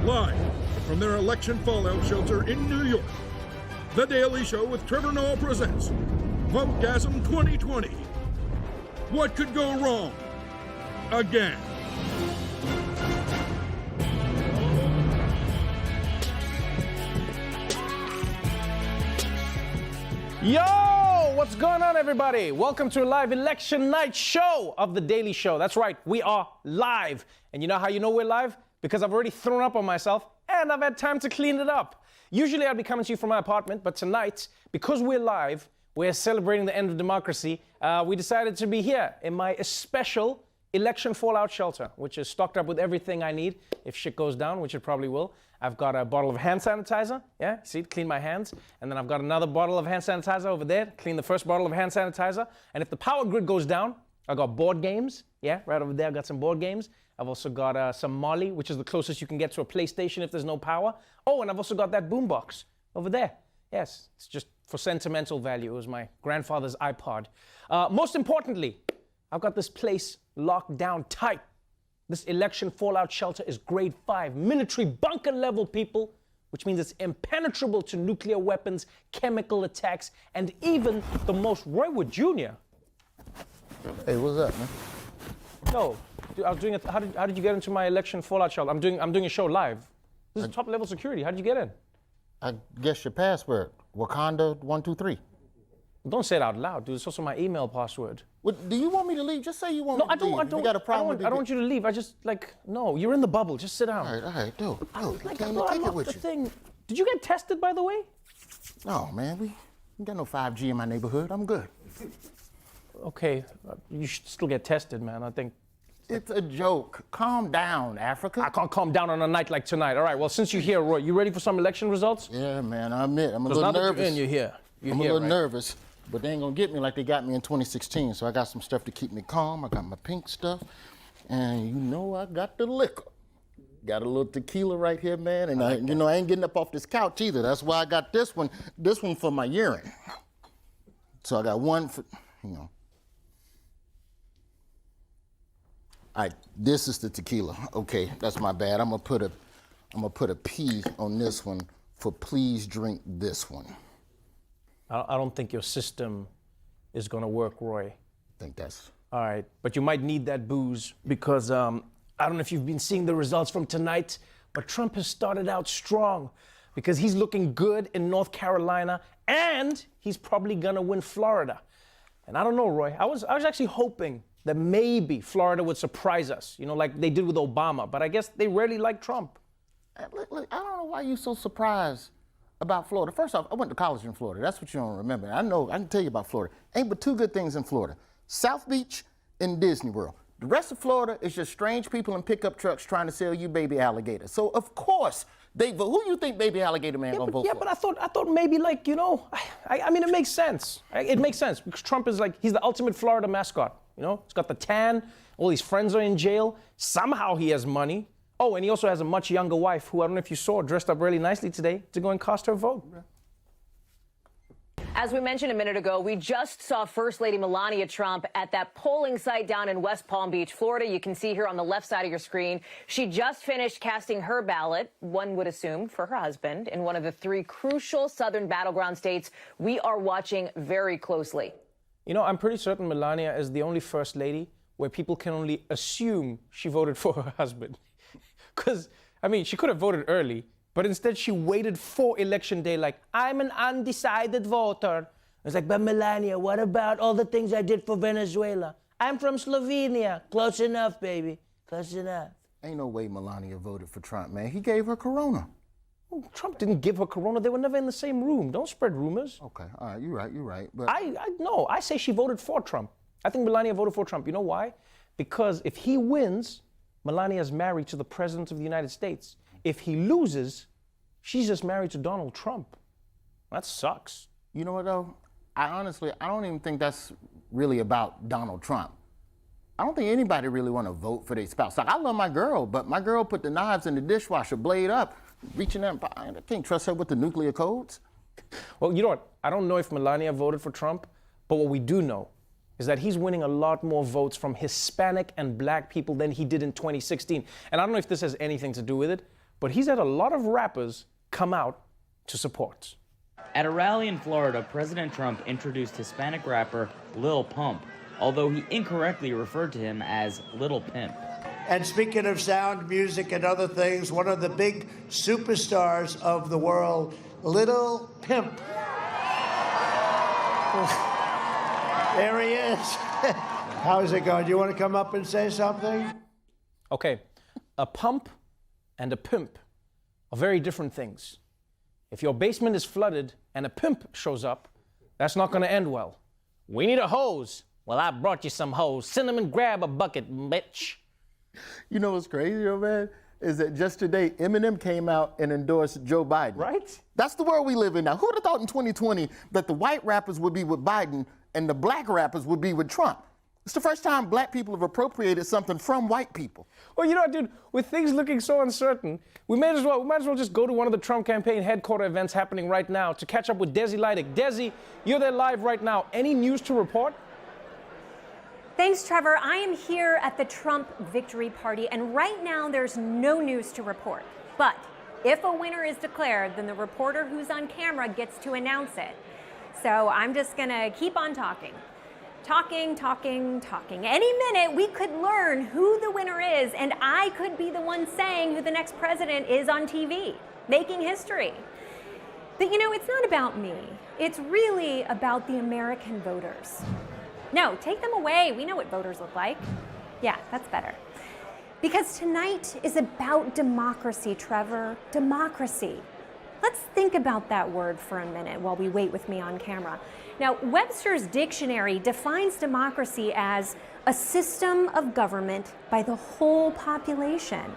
Live from their election fallout shelter in New York, The Daily Show with Trevor Noah presents Votegasm 2020. What could go wrong? Again. Yo, what's going on, everybody? Welcome to a live election night show of The Daily Show. That's right, we are live. And you know how you know we're live? Because I've already thrown up on myself and I've had time to clean it up. Usually I'd be coming to you from my apartment, but tonight, because we're live, we're celebrating the end of democracy, we decided to be here in my special election fallout shelter, which is stocked up with everything I need if shit goes down, which it probably will. I've got a bottle of hand sanitizer, yeah, see, clean my hands. And then I've got another bottle of hand sanitizer over there, clean the first bottle of hand sanitizer. And if the power grid goes down, I got board games, yeah, right over there, I've got some board games. I've also got some Molly, which is the closest you can get to a PlayStation if there's no power. Oh, and I've also got that boombox over there. Yes, it's just for sentimental value. It was my grandfather's iPod. Most importantly, I've got this place locked down tight. This election fallout shelter is grade 5, military bunker level, people, which means it's impenetrable to nuclear weapons, chemical attacks, and even the most Roy Wood Jr. Hey, what's up, man? No, I was doing it. How did you get into my election fallout shelter? I'm doing a show live. This is top level security. How did you get in? I guess your password, Wakanda 123. Don't say it out loud, dude. It's also my email password. What, do you want me to leave? Just say you want me to leave. No, I don't. You got a problem I don't want you to leave. I just, no, you're in the bubble. Just sit down. All right, dude. Like, Can't even take it with you. Thing. Did you get tested, by the way? No, man, we got no 5G in my neighborhood. I'm good. Okay, you should still get tested, man. I think. It's a joke. Calm down, Africa. I can't calm down on a night like tonight. All right, well, since you're here, Roy, you ready for some election results? Yeah, man, I admit, I'm a little nervous. You're here. I'm a little nervous, but they ain't gonna get me like they got me in 2016. So I got some stuff to keep me calm. I got my pink stuff, and you know I got the liquor. Got a little tequila right here, man, and I ain't getting up off this couch either. That's why I got this one for my urine. So I got one for, All right, this is the tequila. Okay, that's my bad. I'm gonna put a P on this one for please drink this one. I don't think your system is gonna work, Roy. I think that's... All right, but you might need that booze because I don't know if you've been seeing the results from tonight, but Trump has started out strong because he's looking good in North Carolina and he's probably gonna win Florida. And I don't know, Roy, I was actually hoping that maybe Florida would surprise us, like they did with Obama, but I guess they rarely like Trump. Look, I don't know why you're so surprised about Florida. First off, I went to college in Florida. That's what you don't remember. I can tell you about Florida. Ain't but two good things in Florida: South Beach and Disney World. The rest of Florida is just strange people in pickup trucks trying to sell you baby alligator. So of course they vote. Who you think baby alligator man gonna vote for? Yeah, but I thought maybe I mean, it makes sense. It makes sense because Trump is he's the ultimate Florida mascot. He's got the tan, all his friends are in jail. Somehow he has money. Oh, and he also has a much younger wife who I don't know if you saw, dressed up really nicely today to go and cast her vote. As we mentioned a minute ago, we just saw First Lady Melania Trump at that polling site down in West Palm Beach, Florida. You can see here on the left side of your screen. She just finished casting her ballot, one would assume, for her husband, in one of the 3 crucial southern battleground states we are watching very closely. I'm pretty certain Melania is the only First Lady where people can only assume she voted for her husband. Because, she could have voted early, but instead she waited for election day like, I'm an undecided voter. It's like, but Melania, what about all the things I did for Venezuela? I'm from Slovenia. Close enough, baby. Close enough. Ain't no way Melania voted for Trump, man. He gave her corona. Oh, Trump didn't give her corona. They were never in the same room. Don't spread rumors. Okay, all right, you're right. But No, I say she voted for Trump. I think Melania voted for Trump. You know why? Because if he wins, Melania is married to the President of the United States. If he loses, she's just married to Donald Trump. That sucks. You know what, though? I don't even think that's really about Donald Trump. I don't think anybody really want to vote for their spouse. Like, I love my girl, but my girl put the knives in the dishwasher, blade up, reaching out. I can't trust her with the nuclear codes. Well, you know what? I don't know if Melania voted for Trump, but what we do know is that he's winning a lot more votes from Hispanic and black people than he did in 2016. And I don't know if this has anything to do with it, but he's had a lot of rappers come out to support. At a rally in Florida, President Trump introduced Hispanic rapper Lil Pump, although he incorrectly referred to him as Little Pimp. And speaking of sound, music, and other things, one of the big superstars of the world, Little Pimp. There he is. How's it going? Do you want to come up and say something? Okay, a pump and a pimp are very different things. If your basement is flooded and a pimp shows up, that's not going to end well. We need a hose. Well, I brought you some hose. Cinnamon, grab a bucket, bitch. You know what's crazy, man? Is that just today, Eminem came out and endorsed Joe Biden. Right? That's the world we live in now. Who would have thought in 2020 that the white rappers would be with Biden and the black rappers would be with Trump? It's the first time black people have appropriated something from white people. Well, you know, dude, with things looking so uncertain, we might as well just go to one of the Trump campaign headquarters events happening right now to catch up with Desi Lydic. Desi, you're there live right now. Any news to report? Thanks, Trevor. I am here at the Trump victory party, and right now there's no news to report. But if a winner is declared, then the reporter who's on camera gets to announce it. So I'm just gonna keep on talking. Talking. Any minute we could learn who the winner is, and I could be the one saying who the next president is on TV, making history. But you know, it's not about me. It's really about the American voters. No, take them away. We know what voters look like. Yeah, that's better. Because tonight is about democracy, Trevor. Democracy. Let's think about that word for a minute while we wait with me on camera. Now, Webster's dictionary defines democracy as a system of government by the whole population.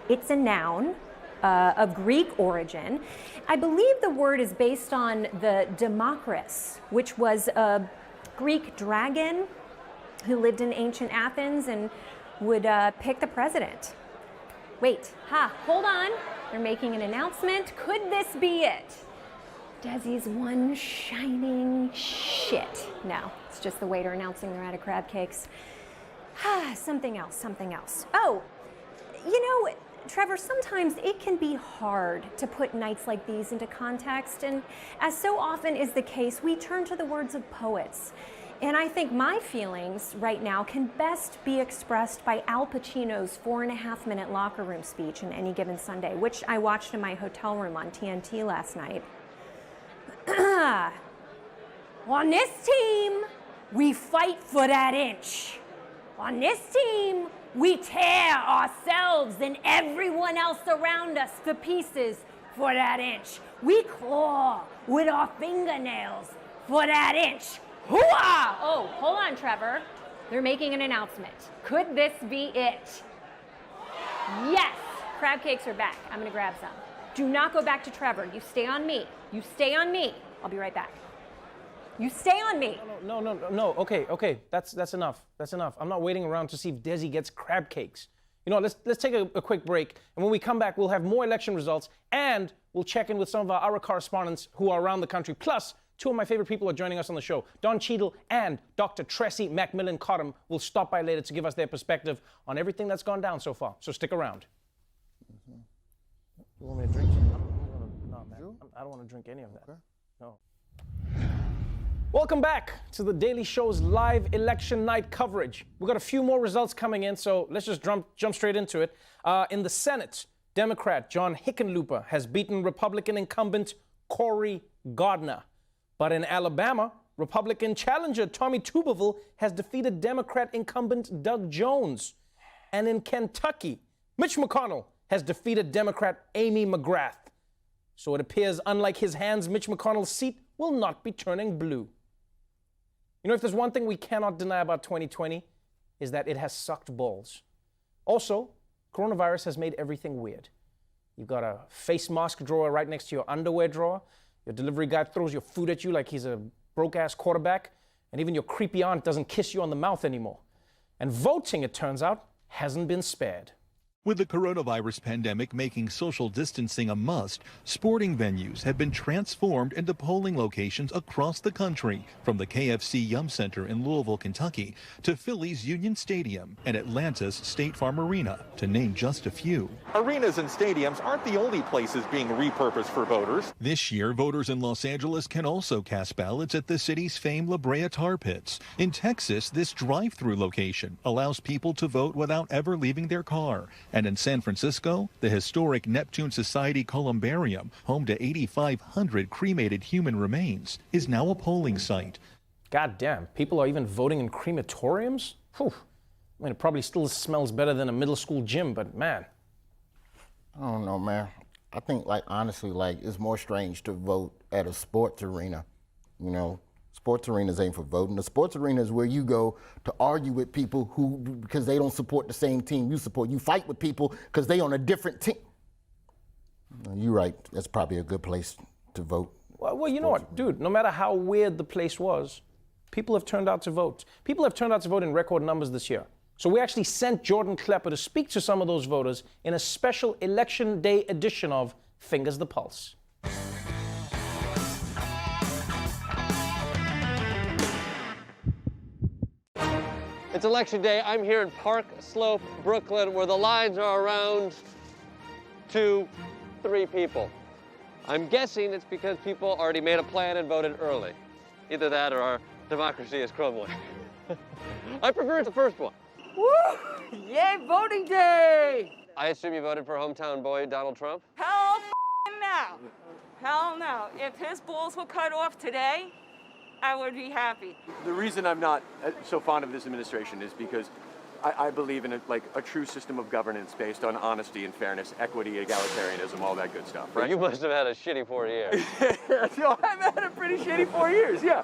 It's a noun of Greek origin. I believe the word is based on the Democris, which was a Greek dragon who lived in ancient Athens and would pick the president. Wait, hold on. They're making an announcement. Could this be it? Desi's one shining shit. No, it's just the waiter announcing they're out of crab cakes. Something else. Oh, you know, Trevor, sometimes it can be hard to put nights like these into context, and as so often is the case, we turn to the words of poets. And I think my feelings right now can best be expressed by Al Pacino's 4.5-minute locker room speech in Any Given Sunday, which I watched in my hotel room on TNT last night. On this team, we fight for that inch. On this team, we tear ourselves and everyone else around us to pieces for that inch. We claw with our fingernails for that inch. Hooah! Oh, hold on, Trevor. They're making an announcement. Could this be it? Yes, crab cakes are back. I'm gonna grab some. Do not go back to Trevor. You stay on me. You stay on me. I'll be right back. You stay on me. No. Okay. That's enough. That's enough. I'm not waiting around to see if Desi gets crab cakes. You know, let's take a quick break, and when we come back, we'll have more election results, and we'll check in with some of our correspondents who are around the country. Plus, two of my favorite people are joining us on the show. Don Cheadle and Dr. Tressie McMillan Cottom will stop by later to give us their perspective on everything that's gone down so far. So stick around. You want me to drink? No, man. I don't want to drink any of that. Okay. No. Welcome back to the Daily Show's live election night coverage. We've got a few more results coming in, so let's just jump straight into it. In the Senate, Democrat John Hickenlooper has beaten Republican incumbent Cory Gardner. But in Alabama, Republican challenger Tommy Tuberville has defeated Democrat incumbent Doug Jones. And in Kentucky, Mitch McConnell has defeated Democrat Amy McGrath. So it appears, unlike his hands, Mitch McConnell's seat will not be turning blue. You know, if there's one thing we cannot deny about 2020, is that it has sucked balls. Also, coronavirus has made everything weird. You've got a face mask drawer right next to your underwear drawer. Your delivery guy throws your food at you like he's a broke-ass quarterback. And even your creepy aunt doesn't kiss you on the mouth anymore. And voting, it turns out, hasn't been spared. With the coronavirus pandemic making social distancing a must, sporting venues have been transformed into polling locations across the country, from the KFC Yum Center in Louisville, Kentucky, to Philly's Union Stadium and Atlanta's State Farm Arena, to name just a few. Arenas and stadiums aren't the only places being repurposed for voters. This year, voters in Los Angeles can also cast ballots at the city's famed La Brea Tar Pits. In Texas, this drive-through location allows people to vote without ever leaving their car. And in San Francisco, the historic Neptune Society Columbarium, home to 8,500 cremated human remains, is now a polling site. God damn, people are even voting in crematoriums? Whew. I mean, it probably still smells better than a middle school gym, but man. I don't know, man. I think, honestly, it's more strange to vote at a sports arena. You know, sports arenas ain't for voting. The sports arena is where you go to argue with people because they don't support the same team you support. You fight with people because they on a different team. You're right. That's probably a good place to vote. Well, you know what, dude, no matter how weird the place was, people have turned out to vote. People have turned out to vote in record numbers this year. So we actually sent Jordan Klepper to speak to some of those voters in a special Election Day edition of Fingers the Pulse. It's Election Day. I'm here in Park Slope, Brooklyn, where the lines are around 2-3 people. I'm guessing it's because people already made a plan and voted early. Either that or our democracy is crumbling. I prefer the first one. Woo! Yay, voting day! I assume you voted for hometown boy Donald Trump? Hell no. Hell no. If his balls were cut off today, I would be happy. The reason I'm not so fond of this administration is because I believe in a true system of governance based on honesty and fairness, equity, egalitarianism, all that good stuff, right? You must have had a shitty 4 years. No, I've had a pretty shitty 4 years, yeah.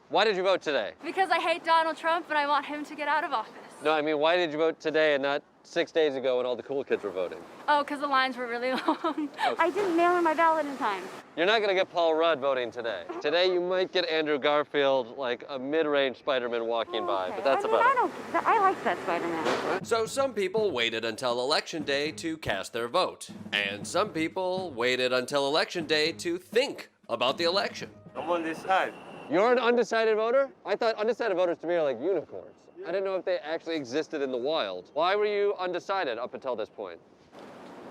Why did you vote today? Because I hate Donald Trump and I want him to get out of office. No, I mean, why did you vote today and not 6 days ago when all the cool kids were voting? Oh, because the lines were really long. Oh. I didn't mail in my ballot in time. You're not going to get Paul Rudd voting today. Today you might get Andrew Garfield, like a mid-range Spider-Man walking by, but that's about it. I like that Spider-Man. So some people waited until Election Day to cast their vote. And some people waited until Election Day to think about the election. I'm undecided. You're an undecided voter? I thought undecided voters to me are like unicorns. I didn't know if they actually existed in the wild. Why were you undecided up until this point?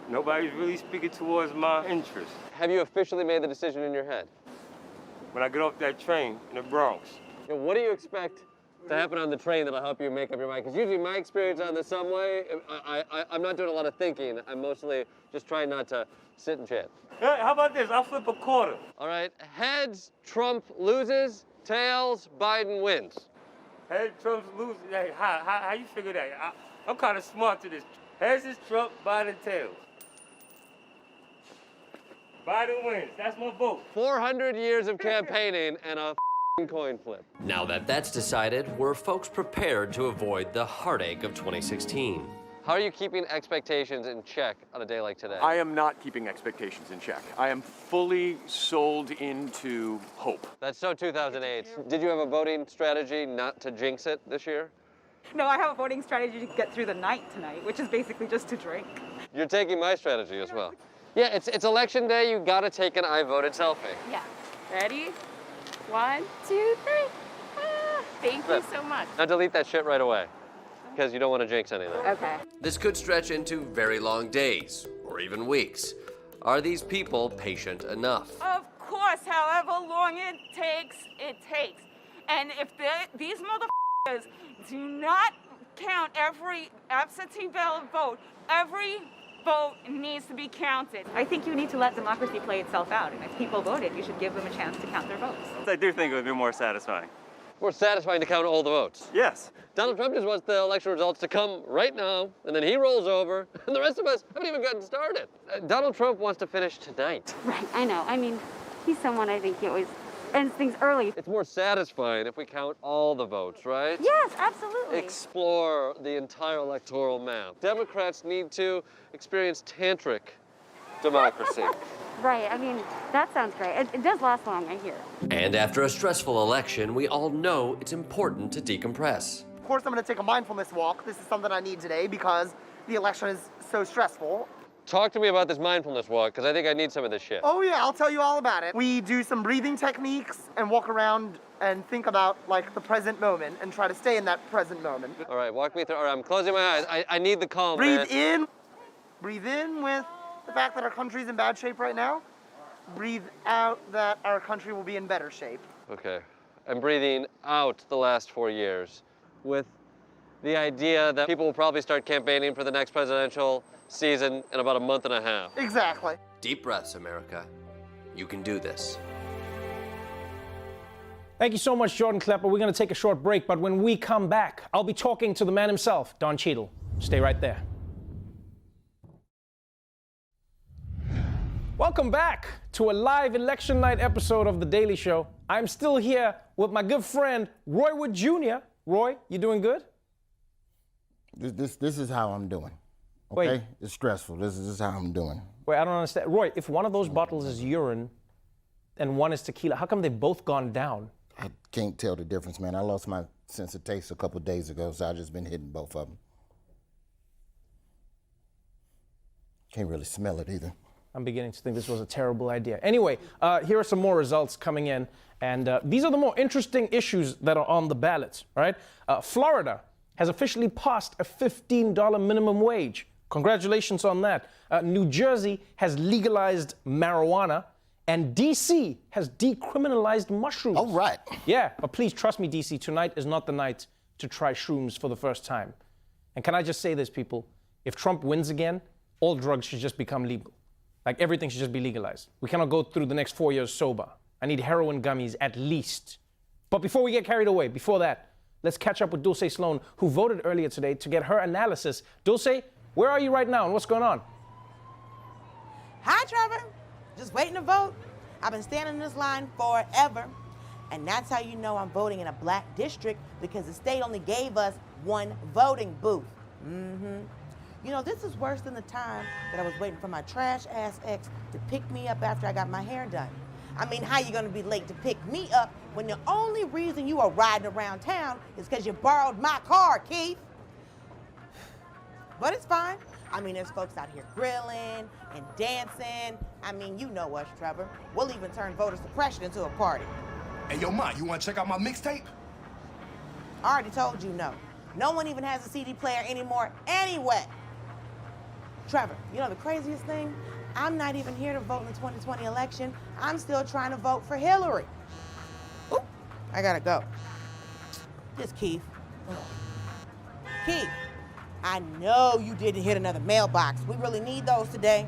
Nobody's really speaking towards my interests. Have you officially made the decision in your head? When I get off that train in the Bronx. You know, what do you expect to happen on the train that'll help you make up your mind? Because usually my experience on the subway, I'm not doing a lot of thinking. I'm mostly just trying not to sit and chat. Hey, how about this? I'll flip a quarter. All right, heads, Trump loses. Tails, Biden wins. Heads, Trump loses. Hey, how you figure that? I'm kind of smart to this. Heads is Trump, Biden tails. Biden wins. That's my vote. 400 years of campaigning and a coin flip. Now that that's decided, were folks prepared to avoid the heartache of 2016? How are you keeping expectations in check on a day like today? I am not keeping expectations in check. I am fully sold into hope. That's so 2008. Did you have a voting strategy not to jinx it this year? No, I have a voting strategy to get through the night tonight, which is basically just to drink. You're taking my strategy as well. Yeah, it's election day. You gotta take an I voted selfie. Yeah. Ready? 1, 2, 3. Thank you so much. Now delete that shit right away, because you don't want to jinx anything. Okay. This could stretch into very long days, or even weeks. Are these people patient enough? Of course, however long it takes, it takes. And if these motherfuckers do not count every absentee ballot vote, every vote needs to be counted. I think you need to let democracy play itself out. And if people voted, you should give them a chance to count their votes. I do think it would be more satisfying. More satisfying to count all the votes. Yes. Donald Trump just wants the election results to come right now, and then he rolls over, and the rest of us haven't even gotten started. Donald Trump wants to finish tonight. Right, I know. I mean, he's someone I think he always ends things early. It's more satisfying if we count all the votes, right? Yes, absolutely. Explore the entire electoral map. Democrats need to experience tantric democracy. Right, I mean, that sounds great. It does last long, I hear. And after a stressful election, we all know it's important to decompress. Of course, I'm going to take a mindfulness walk. This is something I need today because the election is so stressful. Talk to me about this mindfulness walk, because I think I need some of this shit. Oh yeah, I'll tell you all about it. We do some breathing techniques and walk around and think about like the present moment and try to stay in that present moment. All right, walk me through. All right, I'm closing my eyes. I need the calm, Breathe man. in. Breathe in with the fact that our country's in bad shape right now. Breathe out that our country will be in better shape. Okay. I'm breathing out the last 4 years with the idea that people will probably start campaigning for the next presidential season in about a month and a half. Exactly. Deep breaths, America. You can do this. Thank you so much, Jordan Klepper. We're going to take a short break, but when we come back, I'll be talking to the man himself, Don Cheadle. Stay right there. Welcome back to a live election night episode of The Daily Show. I'm still here with my good friend, Roy Wood Jr. Roy, you doing good? This is how I'm doing. Okay? Wait. It's stressful. This is how I'm doing. Wait, I don't understand. Roy, if one of those bottles is urine and one is tequila, how come they've both gone down? I can't tell the difference, man. I lost my sense of taste a couple days ago, so I've just been hitting both of them. Can't really smell it either. I'm beginning to think this was a terrible idea. Anyway, here are some more results coming in, and these are the more interesting issues that are on the ballot, right? Florida has officially passed a $15 minimum wage. Congratulations on that. New Jersey has legalized marijuana, and D.C. has decriminalized mushrooms. All right. Yeah, but please trust me, D.C., tonight is not the night to try shrooms for the first time. And can I just say this, people? If Trump wins again, all drugs should just become legal. Like, everything should just be legalized. We cannot go through the next 4 years sober. I need heroin gummies at least. But before we get carried away, before that, let's catch up with Dulce Sloan, who voted earlier today, to get her analysis. Dulce, where are you right now and what's going on? Hi, Trevor. Just waiting to vote. I've been standing in this line forever. And that's how you know I'm voting in a black district, because the state only gave us one voting booth. You know, this is worse than the time that I was waiting for my trash-ass ex to pick me up after I got my hair done. I mean, how you gonna be late to pick me up when the only reason you are riding around town is because you borrowed my car, Keith? But it's fine. I mean, there's folks out here grilling and dancing. I mean, you know us, Trevor. We'll even turn voter suppression into a party. Hey, yo, Ma, you wanna check out my mixtape? I already told you no. No one even has a CD player anymore anyway. Trevor, you know the craziest thing? I'm not even here to vote in the 2020 election. I'm still trying to vote for Hillary. Oop, I gotta go. This Keith. Keith, I know you didn't hit another mailbox. We really need those today.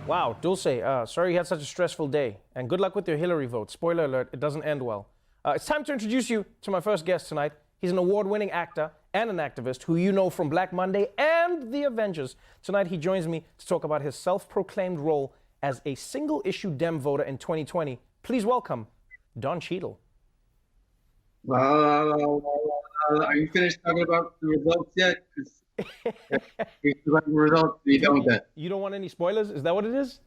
Wow, Dulce, sorry you had such a stressful day. And good luck with your Hillary vote. Spoiler alert, it doesn't end well. It's time to introduce you to my first guest tonight. He's an award-winning actor and an activist who you know from Black Monday and The Avengers. Tonight, he joins me to talk about his self-proclaimed role as a single-issue Dem voter in 2020. Please welcome Don Cheadle. Are you finished talking about the results yet? If you like the results, you don't get. You don't want any spoilers? Is that what it is?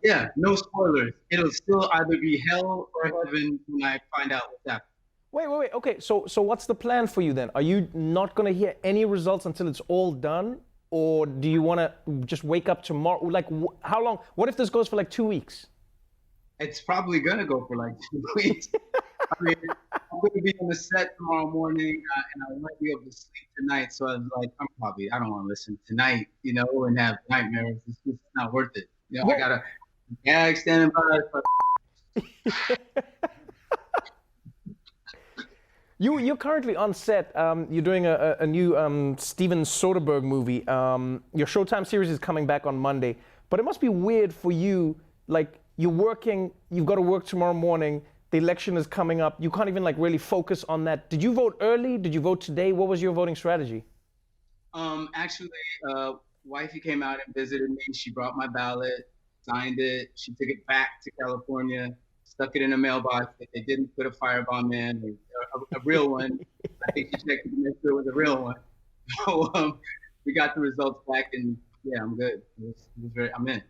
Yeah, no spoilers. It'll still either be hell or heaven when I find out what's happening. Wait. Okay, so what's the plan for you then? Are you not going to hear any results until it's all done? Or do you want to just wake up tomorrow? Like, how long? What if this goes for like 2 weeks? It's probably going to go for like 2 weeks. I mean, I'm going to be on the set tomorrow morning, and I might be able to sleep tonight. So I was like, I don't want to listen tonight, you know, and have nightmares. It's just not worth it. You know, I got a gag standing by. You're currently on set. You're doing a new Steven Soderbergh movie. Your Showtime series is coming back on Monday. But it must be weird for you, like, you're working, you've got to work tomorrow morning, the election is coming up, you can't even like really focus on that. Did you vote early? Did you vote today? What was your voting strategy? Actually, wifey came out and visited me. She brought my ballot, signed it. She took it back to California, stuck it in a mailbox that they didn't put a firebomb in, or a real one. I think she checked to make sure it was a real one. So we got the results back, and yeah, I'm good. I'm in.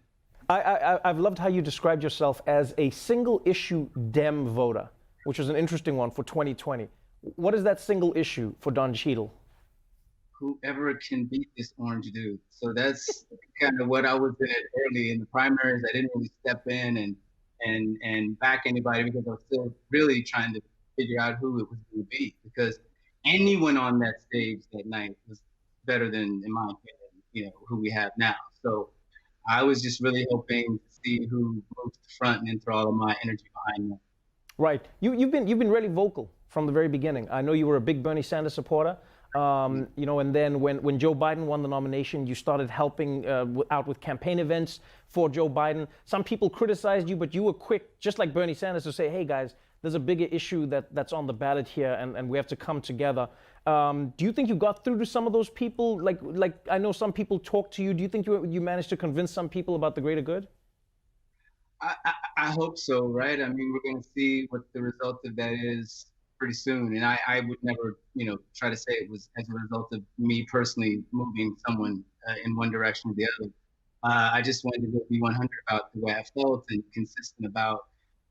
I've loved how you described yourself as a single issue Dem voter, which was an interesting one for 2020. What is that single issue for Don Cheadle? whoever can beat this orange dude. So that's kind of what I was in early in the primaries. I didn't really step in and back anybody because I was still really trying to figure out who it was going to be, because anyone on that stage that night was better than, in my opinion, who we have now. So I was just really hoping to see who moved to the front and then throw all of my energy behind them. Right. You've been really vocal from the very beginning. I know you were a big Bernie Sanders supporter. And then when Joe Biden won the nomination, you started helping out with campaign events for Joe Biden. Some people criticized you, but you were quick, just like Bernie Sanders, to say, hey guys, there's a bigger issue that's on the ballot here, and we have to come together. Do you think you got through to some of those people? Like I know some people talk to you. Do you think you managed to convince some people about the greater good? I hope so, right? I mean, we're going to see what the result of that is pretty soon. And I would never, try to say it was as a result of me personally moving someone in one direction or the other. I just wanted to be 100 about the way I felt and consistent about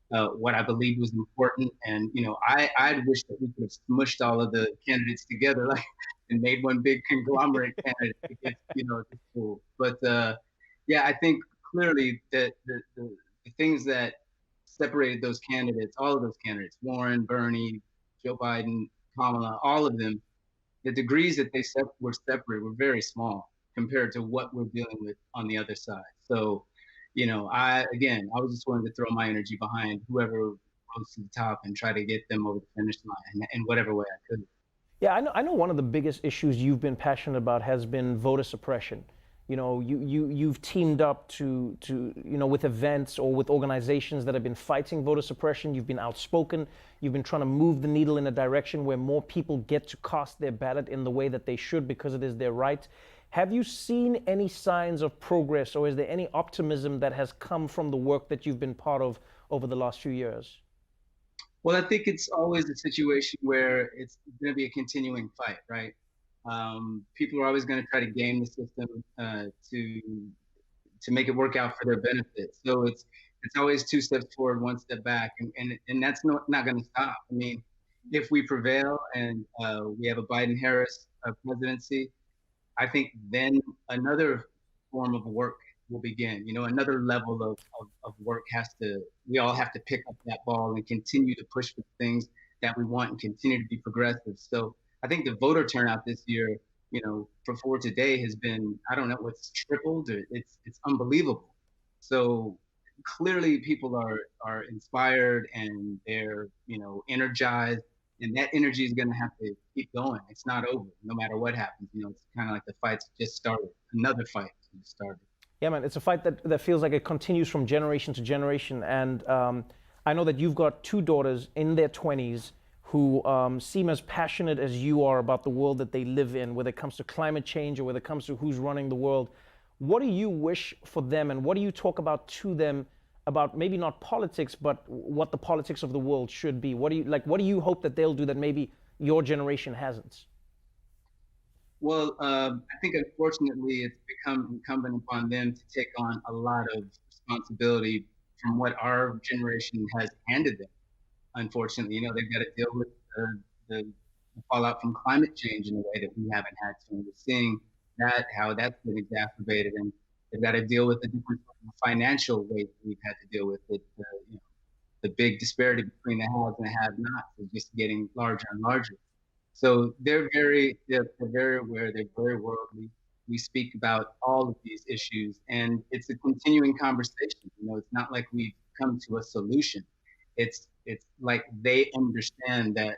what I believed was important. And, I wish that we could have smushed all of the candidates together and made one big conglomerate candidate to get, this cool. But I think clearly that the things that separated those candidates, all of those candidates, Warren, Bernie, Joe Biden, Kamala, all of them, the degrees that they were separate were very small compared to what we're dealing with on the other side. So, I was just wanting to throw my energy behind whoever rose to the top and try to get them over the finish line in whatever way I could. Yeah, I know one of the biggest issues you've been passionate about has been voter suppression. You've teamed up to with events or with organizations that have been fighting voter suppression. You've been outspoken. You've been trying to move the needle in a direction where more people get to cast their ballot in the way that they should, because it is their right. Have you seen any signs of progress, or is there any optimism that has come from the work that you've been part of over the last few years? Well, I think it's always a situation where it's going to be a continuing fight, right? People are always going to try to game the system to make it work out for their benefit. So it's always 2 steps forward, 1 step back, and that's not going to stop. I mean, if we prevail and we have a Biden-Harris presidency, I think then another form of work will begin. Another level of work we all have to pick up that ball and continue to push for things that we want and continue to be progressive. So I think the voter turnout this year, for today has been, I don't know, what's tripled. It's unbelievable. So clearly people are inspired and they're, energized, and that energy is going to have to keep going. It's not over, no matter what happens. It's kind of like the fight's just started. Another fight just started. Yeah, man, it's a fight that feels like it continues from generation to generation. And I know that you've got 2 daughters in their 20s who seem as passionate as you are about the world that they live in, whether it comes to climate change or whether it comes to who's running the world. What do you wish for them, and what do you talk about to them about maybe not politics, but what the politics of the world should be? What do you hope that they'll do that maybe your generation hasn't? Well, I think unfortunately it's become incumbent upon them to take on a lot of responsibility from what our generation has handed them. Unfortunately, they've got to deal with the fallout from climate change in a way that we haven't had to. We're seeing how that's been exacerbated, and they've got to deal with the different financial ways we've had to deal with it. The big disparity between the haves and the have-nots is just getting larger and larger. So they're very aware. They're very worldly. We speak about all of these issues, and it's a continuing conversation. It's not like we've come to a solution. It's like they understand that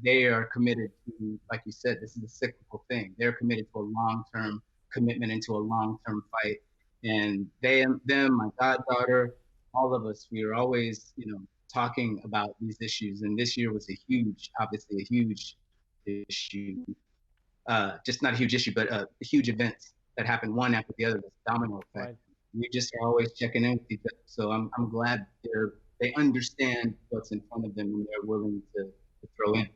they are committed to, like you said, this is a cyclical thing. They're committed to a long-term commitment into a long-term fight. And them, my goddaughter, all of us, we are always, talking about these issues. And this year was obviously a huge issue. Just not a huge issue, but huge events that happened one after the other, this domino effect. Right. We just are always checking in with each other. So I'm glad they understand what's in front of them and they're willing to throw in.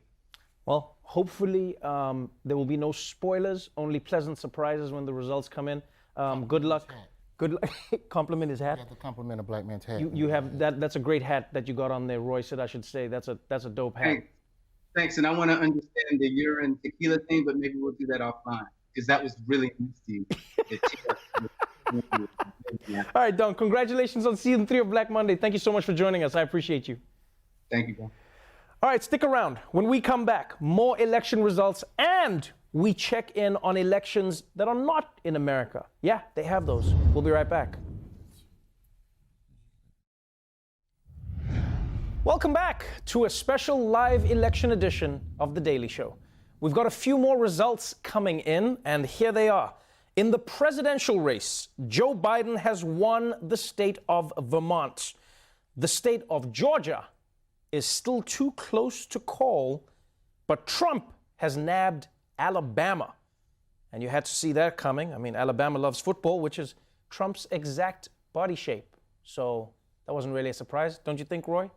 Well, hopefully there will be no spoilers, only pleasant surprises when the results come in. Good luck. Good luck. Compliment his hat. You got the compliment of black man's hat. You have that. That's a great hat that you got on there. Roy said I should say that's a dope hat. Thanks, and I want to understand the urine tequila thing, but maybe we'll do that offline because that was really nice to you. All right, Don, congratulations on season 3 of Black Monday. Thank you so much for joining us. I appreciate you. Thank you, Don. All right, stick around. When we come back, more election results, and we check in on elections that are not in America. Yeah, they have those. We'll be right back. Welcome back to a special live election edition of The Daily Show. We've got a few more results coming in, and here they are. In the presidential race, Joe Biden has won the state of Vermont. The state of Georgia is still too close to call, but Trump has nabbed Alabama. And you had to see that coming. I mean, Alabama loves football, which is Trump's exact body shape. So that wasn't really a surprise, don't you think, Roy?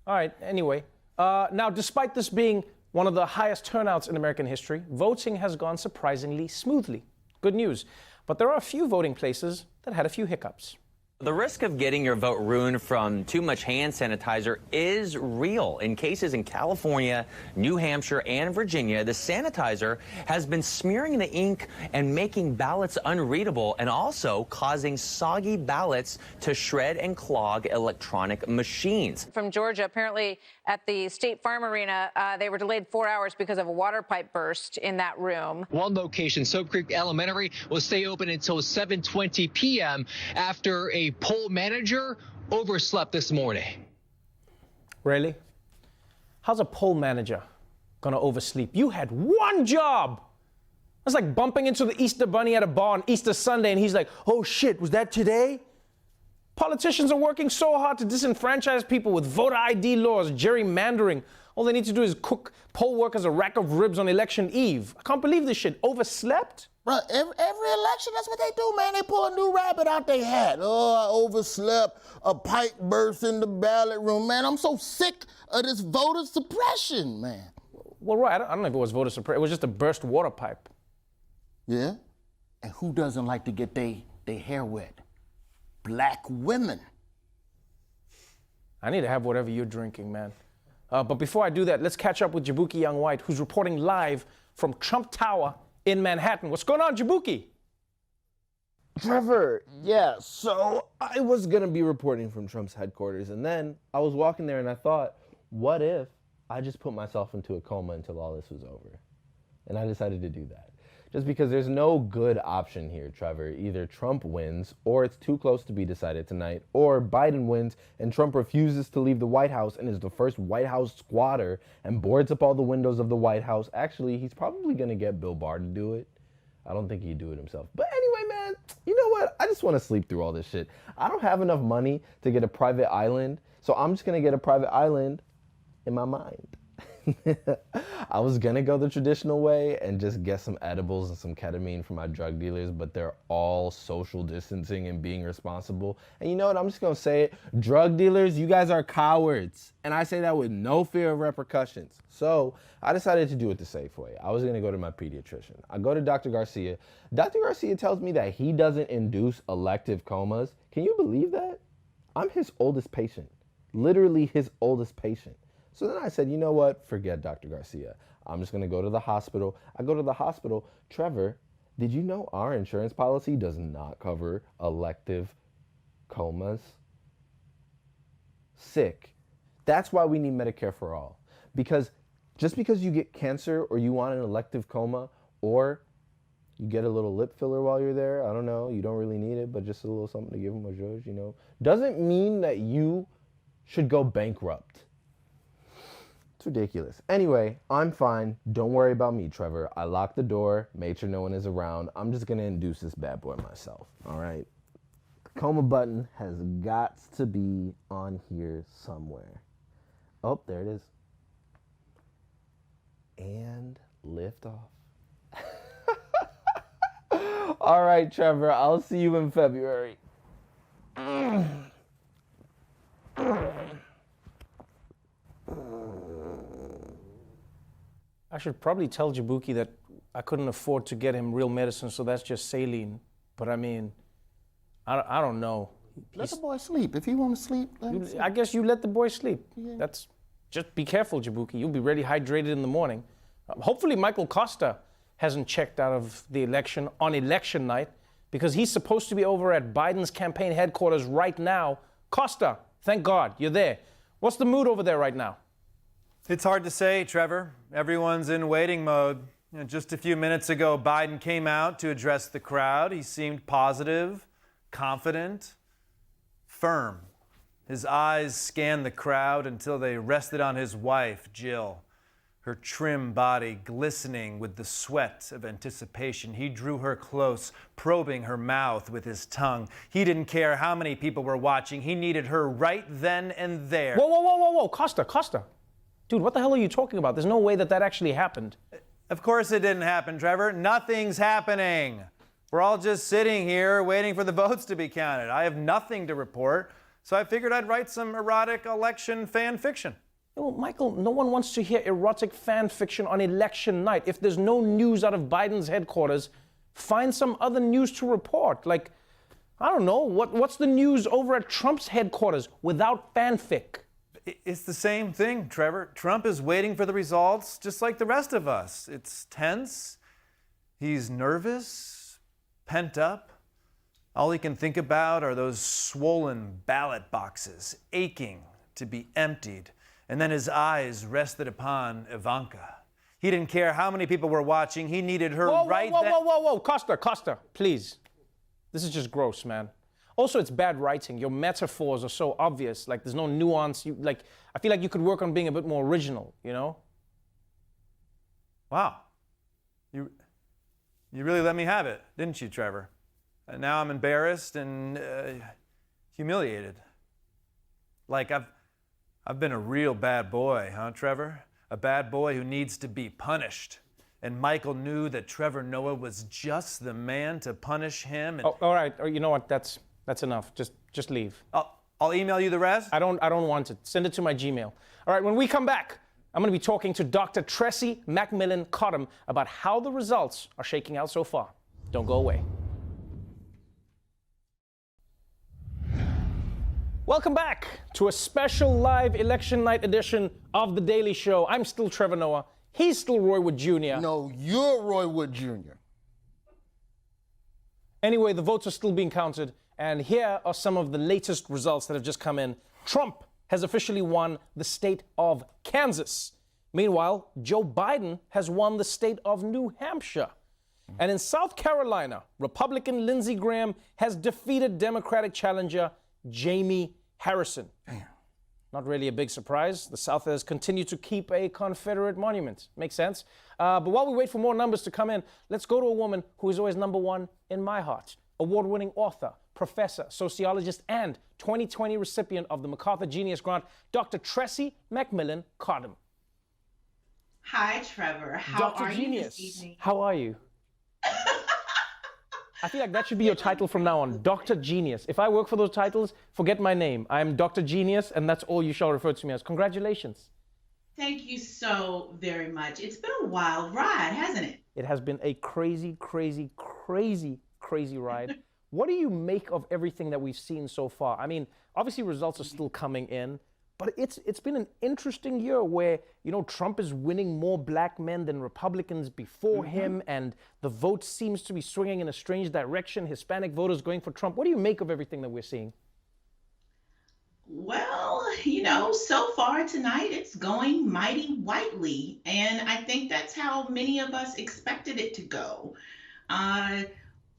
All right, anyway. Now, despite this being one of the highest turnouts in American history, voting has gone surprisingly smoothly. Good news. But there are a few voting places that had a few hiccups. The risk of getting your vote ruined from too much hand sanitizer is real. In cases in California, New Hampshire, and Virginia, the sanitizer has been smearing the ink and making ballots unreadable and also causing soggy ballots to shred and clog electronic machines. From Georgia, apparently at the State Farm Arena, they were delayed 4 hours because of a water pipe burst in that room. One location, Soap Creek Elementary, will stay open until 7:20 p.m. after a poll manager overslept this morning. Really? How's a poll manager gonna oversleep? You had one job. That's like bumping into the Easter Bunny at a bar on Easter Sunday and he's like, oh shit, was that today? Politicians are working so hard to disenfranchise people with voter ID laws, gerrymandering. All they need to do is cook poll workers a rack of ribs on election eve. I can't believe this shit. Overslept? Bro, every election, that's what they do, man. They pull a new rabbit out their hat. Oh, I overslept, a pipe burst in the ballot room. Man, I'm so sick of this voter suppression, man. Well, Roy, I don't know if it was voter suppression. It was just a burst water pipe. Yeah? And who doesn't like to get their hair wet? Black women. I need to have whatever you're drinking, man. But before I do that, let's catch up with Jaboukie Young White, who's reporting live from Trump Tower in Manhattan. What's going on, Jaboukie? Trevor, yeah, so I was gonna be reporting from Trump's headquarters, and then I was walking there and I thought, what if I just put myself into a coma until all this was over? And I decided to do that. Just because there's no good option here, Trevor. Either Trump wins, or it's too close to be decided tonight, or Biden wins and Trump refuses to leave the White House and is the first White House squatter and boards up all the windows of the White House. Actually, he's probably gonna get Bill Barr to do it. I don't think he'd do it himself. But anyway, man, you know what? I just want to sleep through all this shit. I don't have enough money to get a private island, so I'm just gonna get a private island in my mind. I was gonna go the traditional way and just get some edibles and some ketamine from my drug dealers, but they're all social distancing and being responsible. And you know what? I'm just gonna say it. Drug dealers, you guys are cowards. And I say that with no fear of repercussions. So I decided to do it the safe way. I was gonna go to my pediatrician. I go to Dr. Garcia. Dr. Garcia tells me that he doesn't induce elective comas. Can you believe that? I'm his oldest patient. Literally his oldest patient. So then I said, you know what? Forget Dr. Garcia. I'm just going to go to the hospital. I go to the hospital. Trevor, did you know our insurance policy does not cover elective comas? Sick. That's why we need Medicare for all. Because just because you get cancer or you want an elective coma or you get a little lip filler while you're there, I don't know, you don't really need it, but just a little something to give them a judge, you know, doesn't mean that you should go bankrupt. It's ridiculous. Anyway, I'm fine. Don't worry about me, Trevor. I locked the door, made sure no one is around. I'm just gonna induce this bad boy myself, all right? The coma button has got to be on here somewhere. Oh, there it is. And lift off. All right, Trevor, I'll see you in February. I should probably tell Jaboukie that I couldn't afford to get him real medicine, so that's just saline. But I mean, I don't know. Let the boy sleep. If he want to sleep, let him sleep. I guess you let the boy sleep. Yeah. That's just be careful, Jaboukie. You'll be really hydrated in the morning. Hopefully Michael Kosta hasn't checked out of the election on election night, because he's supposed to be over at Biden's campaign headquarters right now. Kosta, thank God, you're there. What's the mood over there right now? It's hard to say, Trevor. Everyone's in waiting mode. Just a few minutes ago, Biden came out to address the crowd. He seemed positive, confident, firm. His eyes scanned the crowd until they rested on his wife, Jill, her trim body glistening with the sweat of anticipation. He drew her close, probing her mouth with his tongue. He didn't care how many people were watching. He needed her right then and there. Whoa, Kosta. Dude, what the hell are you talking about? There's no way that actually happened. Of course it didn't happen, Trevor. Nothing's happening. We're all just sitting here waiting for the votes to be counted. I have nothing to report, so I figured I'd write some erotic election fan fiction. Well, Michael, no one wants to hear erotic fan fiction on election night. If there's no news out of Biden's headquarters, find some other news to report. Like, I don't know, what's the news over at Trump's headquarters without fanfic? It's the same thing, Trevor. Trump is waiting for the results just like the rest of us. It's tense. He's nervous, pent up. All he can think about are those swollen ballot boxes, aching to be emptied. And then his eyes rested upon Ivanka. He didn't care how many people were watching. He needed her right then. Whoa, Kosta, please. This is just gross, man. Also, it's bad writing. Your metaphors are so obvious. Like, there's no nuance. I feel like you could work on being a bit more original, you know? Wow. You really let me have it, didn't you, Trevor? And now I'm embarrassed and humiliated. Like, I've been a real bad boy, huh, Trevor? A bad boy who needs to be punished. And Michael knew that Trevor Noah was just the man to punish him. And all right. You know what? That's enough. Just leave. I'll email you the rest. I don't want it. Send it to my Gmail. All right. When we come back, I'm going to be talking to Dr. Tressie McMillan Cottom about how the results are shaking out so far. Don't go away. Welcome back to a special live election night edition of The Daily Show. I'm still Trevor Noah. He's still Roy Wood Jr. No, you're Roy Wood Jr. Anyway, the votes are still being counted, and here are some of the latest results that have just come in. Trump has officially won the state of Kansas. Meanwhile, Joe Biden has won the state of New Hampshire. And in South Carolina, Republican Lindsey Graham has defeated Democratic challenger Jamie Harrison. Damn. Not really a big surprise. The South has continued to keep a Confederate monument. Makes sense. But while we wait for more numbers to come in, let's go to a woman who is always number one in my heart. Award-winning author, professor, sociologist, and 2020 recipient of the MacArthur Genius Grant, Dr. Tressie McMillan Cottom. Hi, Trevor. How Dr. are Genius, you this evening? how are you? I feel like that should be your title from now on, Dr. Genius. If I work for those titles, forget my name. I am Dr. Genius, and that's all you shall refer to me as. Congratulations. Thank you so very much. It's been a wild ride, hasn't it? It has been a crazy, crazy, crazy, crazy ride. What do you make of everything that we've seen so far? I mean, obviously results are still coming in, but it's been an interesting year where, you know, Trump is winning more black men than Republicans before him, and the vote seems to be swinging in a strange direction. Hispanic voters going for Trump. What do you make of everything that we're seeing? Well, you know, so far tonight it's going mighty whitely, and I think that's how many of us expected it to go.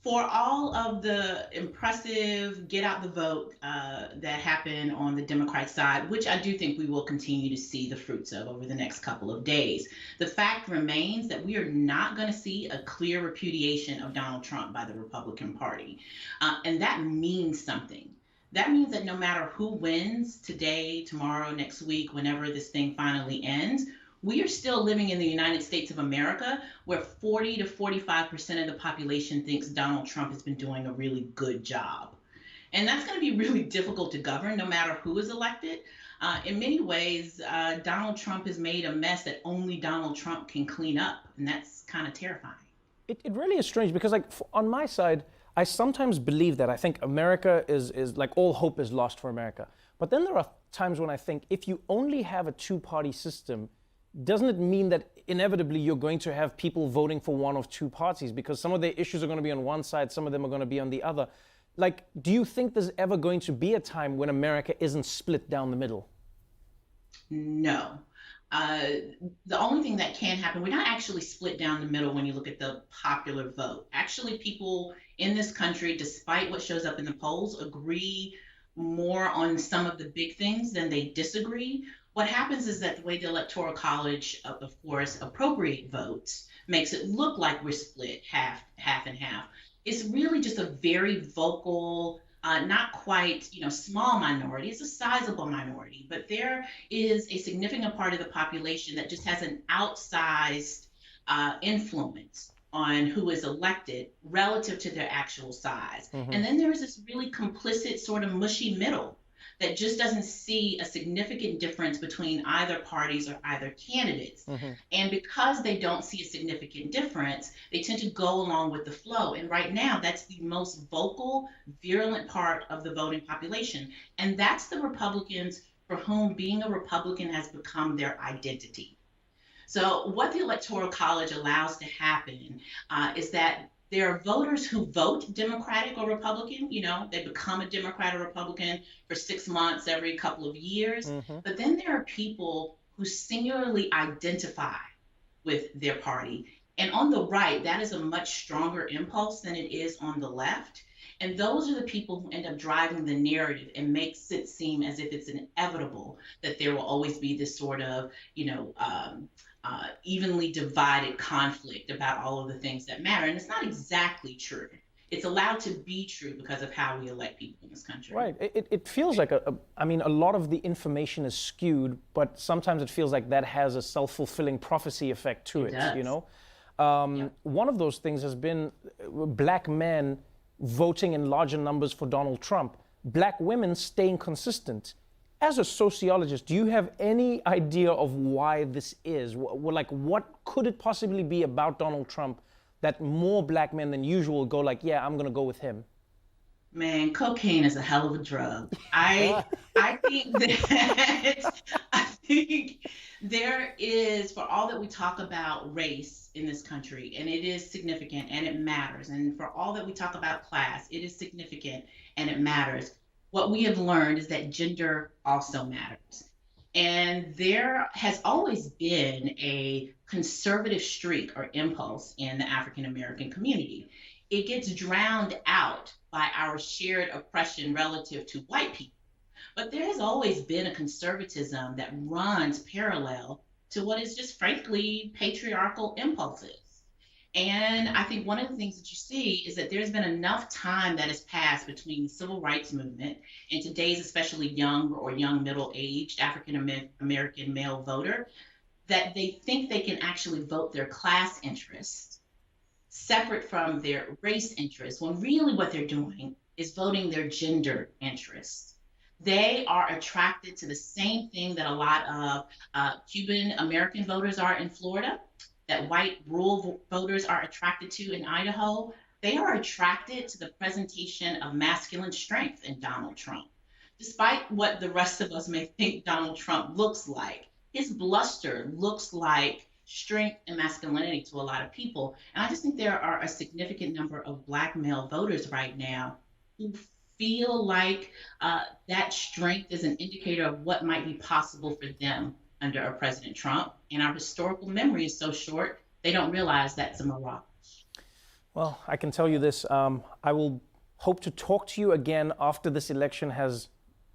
For all of the impressive get out the vote that happened on the Democrat side, which I do think we will continue to see the fruits of over the next couple of days, the fact remains that we are not going to see a clear repudiation of Donald Trump by the Republican Party. And that means something. That means that no matter who wins today, tomorrow, next week, whenever this thing finally ends, we are still living in the United States of America where 40 to 45% of the population thinks Donald Trump has been doing a really good job. And that's going to be really difficult to govern no matter who is elected. In many ways, Donald Trump has made a mess that only Donald Trump can clean up. And that's kind of terrifying. It really is strange because, like, on my side, I sometimes believe that I think America is like all hope is lost for America. But then there are times when I think if you only have a two-party system, doesn't it mean that inevitably you're going to have people voting for one of two parties because some of their issues are going to be on one side, some of them are going to be on the other? Like, do you think there's ever going to be a time when America isn't split down the middle? No. The only thing that can happen, we're not actually split down the middle when you look at the popular vote. Actually, people in this country, despite what shows up in the polls, agree more on some of the big things than they disagree. What happens is that the way the Electoral College, of course, appropriate votes makes it look like we're split half and half. It's really just a very vocal, not quite, small minority. It's a sizable minority, but there is a significant part of the population that just has an outsized influence on who is elected relative to their actual size. And then there's this really complicit sort of mushy middle that just doesn't see a significant difference between either parties or either candidates. And because they don't see a significant difference, they tend to go along with the flow. And right now, that's the most vocal, virulent part of the voting population. And that's the Republicans for whom being a Republican has become their identity. So what the Electoral College allows to happen is that there are voters who vote Democratic or Republican. They become a Democrat or Republican for 6 months every couple of years. But then there are people who singularly identify with their party. And on the right, that is a much stronger impulse than it is on the left. And those are the people who end up driving the narrative and makes it seem as if it's inevitable that there will always be this sort of, evenly divided conflict about all of the things that matter. And it's not exactly true. It's allowed to be true because of how we elect people in this country. Right. It feels like, a lot of the information is skewed, but sometimes it feels like that has a self-fulfilling prophecy effect to it, One of those things has been black men voting in larger numbers for Donald Trump, black women staying consistent. As a sociologist, do you have any idea of why this is? What could it possibly be about Donald Trump that more black men than usual go like, yeah, I'm going to go with him? Man, cocaine is a hell of a drug. I think there is, for all that we talk about race in this country, and it is significant and it matters, and for all that we talk about class, it is significant and it matters. What we have learned is that gender also matters. And there has always been a conservative streak or impulse in the African American community. It gets drowned out by our shared oppression relative to white people. But there has always been a conservatism that runs parallel to what is just frankly patriarchal impulses. And I think one of the things that you see is that there's been enough time that has passed between the civil rights movement and today's especially young or young middle-aged African American male voter that they think they can actually vote their class interests separate from their race interests, when really what they're doing is voting their gender interests. They are attracted to the same thing that a lot of Cuban American voters are in Florida, that white rural voters are attracted to in Idaho. They are attracted to the presentation of masculine strength in Donald Trump. Despite what the rest of us may think Donald Trump looks like, his bluster looks like strength and masculinity to a lot of people. And I just think there are a significant number of black male voters right now who feel like that strength is an indicator of what might be possible for them under a President Trump. And our historical memory is so short, they don't realize that's a mirage. Well, I can tell you this, I will hope to talk to you again after this election has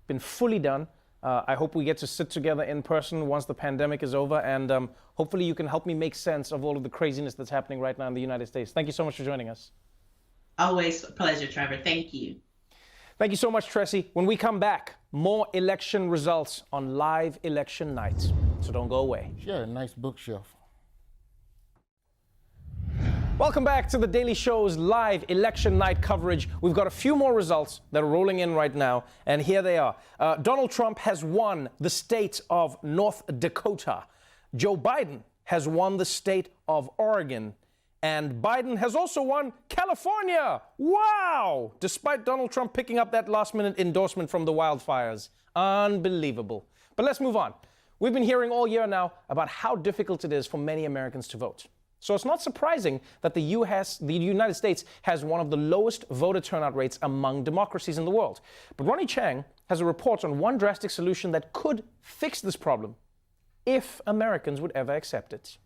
been fully done. I hope we get to sit together in person once the pandemic is over, and hopefully you can help me make sense of all of the craziness that's happening right now in the United States. Thank you so much for joining us. Always a pleasure, Trevor. Thank you. Thank you so much, Tressie. When we come back, more election results on live election night. So don't go away. She had a nice bookshelf. Welcome back to The Daily Show's live election night coverage. We've got a few more results that are rolling in right now, and here they are. Donald Trump has won the state of North Dakota. Joe Biden has won the state of Oregon. And Biden has also won California. Wow! Despite Donald Trump picking up that last-minute endorsement from the wildfires. Unbelievable. But let's move on. We've been hearing all year now about how difficult it is for many Americans to vote. So it's not surprising that the United States has one of the lowest voter turnout rates among democracies in the world. But Ronny Chang has a report on one drastic solution that could fix this problem, if Americans would ever accept it.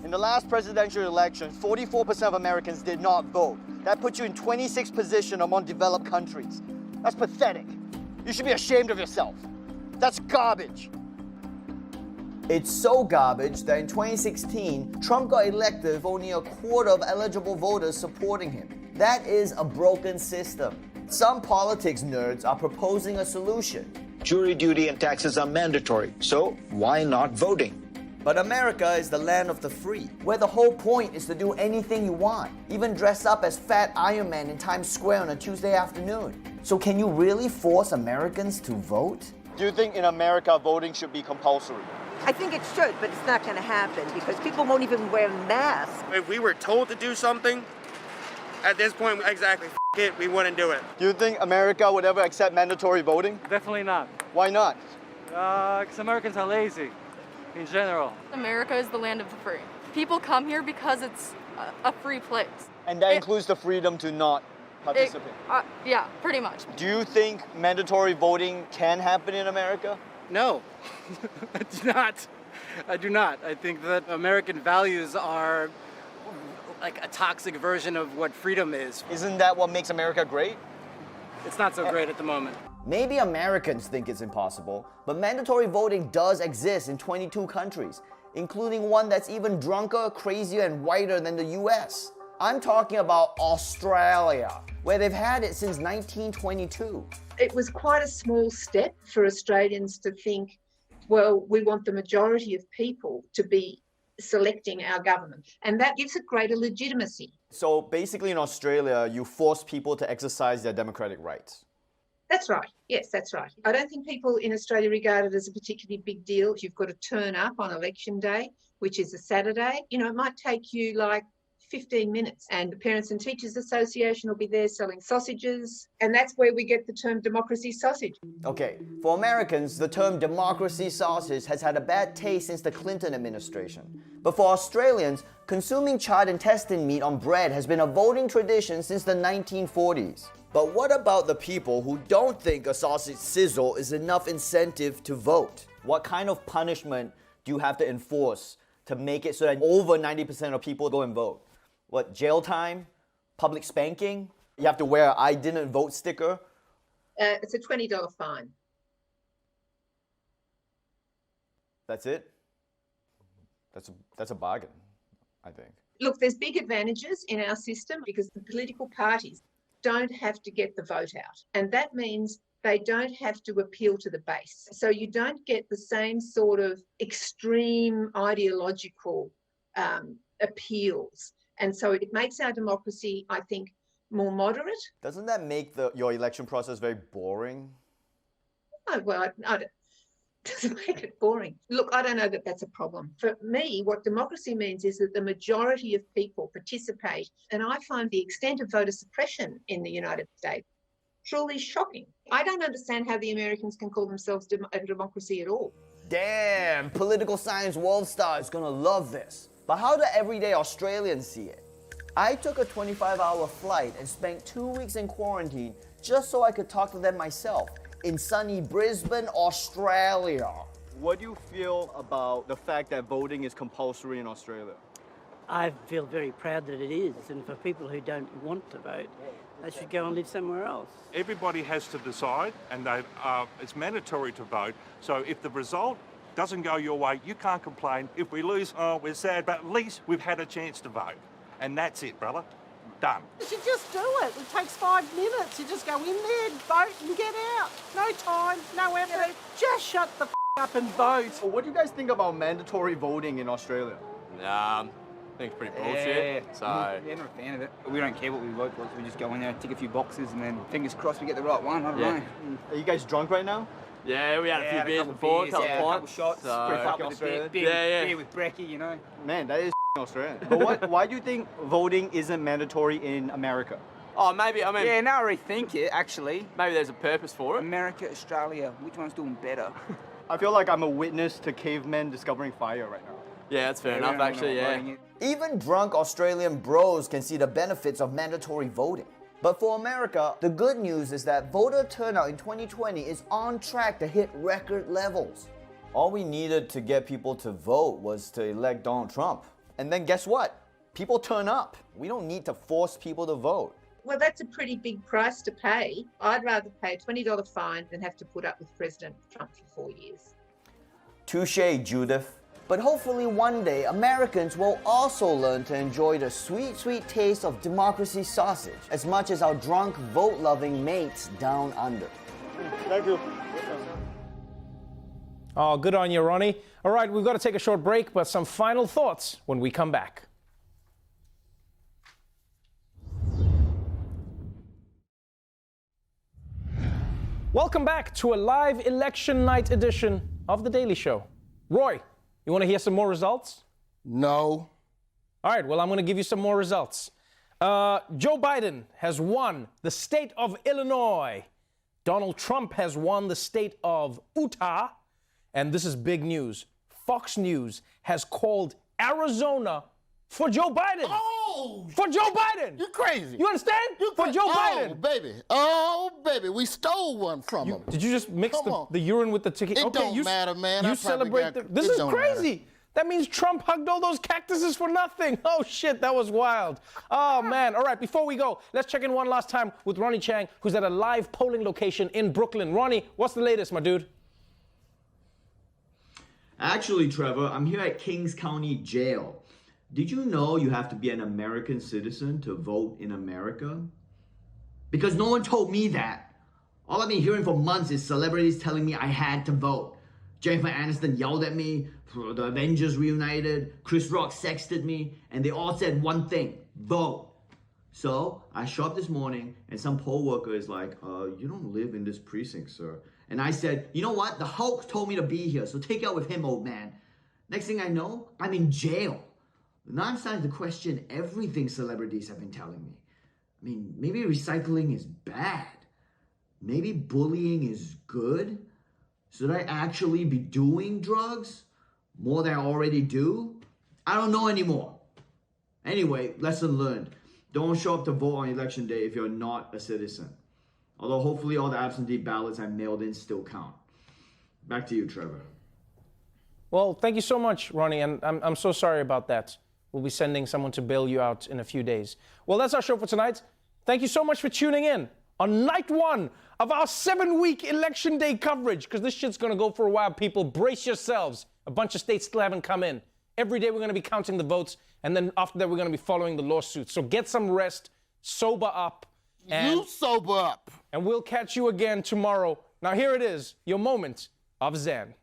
In the last presidential election, 44% of Americans did not vote. That puts you in 26th position among developed countries. That's pathetic. You should be ashamed of yourself. That's garbage. It's so garbage that in 2016, Trump got elected with only a quarter of eligible voters supporting him. That is a broken system. Some politics nerds are proposing a solution. Jury duty and taxes are mandatory, so why not voting? But America is the land of the free, where the whole point is to do anything you want, even dress up as Fat Iron Man in Times Square on a Tuesday afternoon. So can you really force Americans to vote? Do you think in America voting should be compulsory? I think it should, but it's not going to happen because people won't even wear masks. If we were told to do something, at this point, exactly, it, we wouldn't do it. Do you think America would ever accept mandatory voting? Definitely not. Why not? Because Americans are lazy, in general. America is the land of the free. People come here because it's a free place. And that includes the freedom to not participate? Yeah, pretty much. Do you think mandatory voting can happen in America? No, I do not. I do not. I think that American values are like a toxic version of what freedom is. Isn't that what makes America great? It's not so great at the moment. Maybe Americans think it's impossible, but mandatory voting does exist in 22 countries, including one that's even drunker, crazier, and whiter than the US. I'm talking about Australia, where they've had it since 1922. It was quite a small step for Australians to think, well, we want the majority of people to be selecting our government, and that gives it greater legitimacy. So basically in Australia, you force people to exercise their democratic rights. That's right. Yes, that's right. I don't think people in Australia regard it as a particularly big deal. You've got to turn up on election day, which is a Saturday. You know, it might take you like 15 minutes, and the Parents and Teachers Association will be there selling sausages, and that's where we get the term democracy sausage. Okay, for Americans, the term democracy sausage has had a bad taste since the Clinton administration. But for Australians, consuming charred intestine meat on bread has been a voting tradition since the 1940s. But what about the people who don't think a sausage sizzle is enough incentive to vote? What kind of punishment do you have to enforce to make it so that over 90% of people go and vote? What, jail time? Public spanking? You have to wear an I didn't vote sticker? It's a $20 fine. That's it? That's a bargain, I think. Look, there's big advantages in our system because the political parties don't have to get the vote out. And that means they don't have to appeal to the base. So you don't get the same sort of extreme ideological appeals. And so it makes our democracy, I think, more moderate. Doesn't that make your election process very boring? Oh, well, I don't. Doesn't make it boring. Look, I don't know that that's a problem. For me, what democracy means is that the majority of people participate, and I find the extent of voter suppression in the United States truly shocking. I don't understand how the Americans can call themselves a democracy at all. Damn, political science world star is gonna love this. But how do everyday Australians see it? I took a 25-hour flight and spent 2 weeks in quarantine just so I could talk to them myself in sunny Brisbane, Australia. What do you feel about the fact that voting is compulsory in Australia? I feel very proud that it is, and for people who don't want to vote, they should go and live somewhere else. Everybody has to decide, and it's mandatory to vote. So if the result doesn't go your way, you can't complain. If we lose, we're sad, but at least we've had a chance to vote. And that's it, brother. Done. You should just do it. It takes 5 minutes. You just go in there, vote and get out. No time, no effort. Just shut the up and vote. Well, what do you guys think about mandatory voting in Australia? I think it's pretty bullshit. Yeah, So not a fan of it. We don't care what we vote for, so we just go in there, tick a few boxes, and then fingers crossed we get the right one. I don't know. Are you guys drunk right now? yeah, we had a few beers before, a couple a couple pints. shots, So split up with a beer with brekkie, you know. Man, that is Australian. But why do you think voting isn't mandatory in America? Oh, maybe, I mean... Yeah, now I rethink it, actually. Maybe there's a purpose for it. America, Australia, which one's doing better? I feel like I'm a witness to cavemen discovering fire right now. Yeah, that's fair enough, actually, yeah. Even drunk Australian bros can see the benefits of mandatory voting. But for America, the good news is that voter turnout in 2020 is on track to hit record levels. All we needed to get people to vote was to elect Donald Trump. And then guess what? People turn up. We don't need to force people to vote. Well, that's a pretty big price to pay. I'd rather pay a $20 fine than have to put up with President Trump for 4 years. Touché, Judith. But hopefully one day, Americans will also learn to enjoy the sweet, sweet taste of democracy sausage as much as our drunk, vote-loving mates down under. Thank you. Oh, good on you, Ronny. All right, we've got to take a short break, but some final thoughts when we come back. Welcome back to a live election night edition of The Daily Show. Roy, you want to hear some more results? No. All right, well, I'm going to give you some more results. Joe Biden has won the state of Illinois. Donald Trump has won the state of Utah. And this is big news. Fox News has called Arizona for Joe Biden. Oh! For Joe Biden! You're crazy. You understand? For Joe Biden. Oh, baby. We stole one from him. Did you just mix the urine with the ticket? It don't matter, man. You celebrate this is crazy. That means Trump hugged all those cactuses for nothing. Oh, shit, that was wild. Oh, man. All right, before we go, let's check in one last time with Ronny Chang, who's at a live polling location in Brooklyn. Ronny, what's the latest, my dude? Actually, Trevor, I'm here at Kings County Jail. Did you know you have to be an American citizen to vote in America? Because no one told me that. All I've been hearing for months is celebrities telling me I had to vote. Jennifer Aniston yelled at me, the Avengers reunited, Chris Rock sexted me, and they all said one thing, vote. So I show up this morning and some poll worker is like, you don't live in this precinct, sir. And I said, you know what? The Hulk told me to be here, so take it out with him, old man. Next thing I know, I'm in jail. Now I'm starting to question everything celebrities have been telling me. I mean, maybe recycling is bad. Maybe bullying is good. Should I actually be doing drugs? More than I already do? I don't know anymore. Anyway, lesson learned. Don't show up to vote on election day if you're not a citizen. Although hopefully all the absentee ballots I mailed in still count. Back to you, Trevor. Well, thank you so much, Ronny, and I'm so sorry about that. We'll be sending someone to bail you out in a few days. Well, that's our show for tonight. Thank you so much for tuning in on night one of our 7-week election day coverage, because this shit's going to go for a while, people. Brace yourselves. A bunch of states still haven't come in. Every day we're going to be counting the votes, and then after that we're going to be following the lawsuits. So get some rest, sober up. And you sober up. And we'll catch you again tomorrow. Now here it is, your moment of Zen.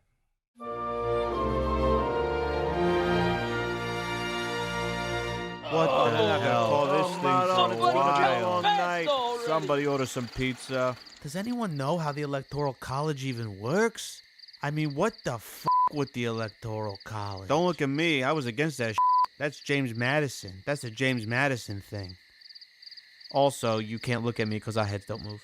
What the hell? This thing's a wild night. Somebody order some pizza. Does anyone know how the Electoral College even works? I mean, what the f*** with the Electoral College? Don't look at me. I was against that shit. That's James Madison. That's a James Madison thing. Also, you can't look at me because our heads don't move.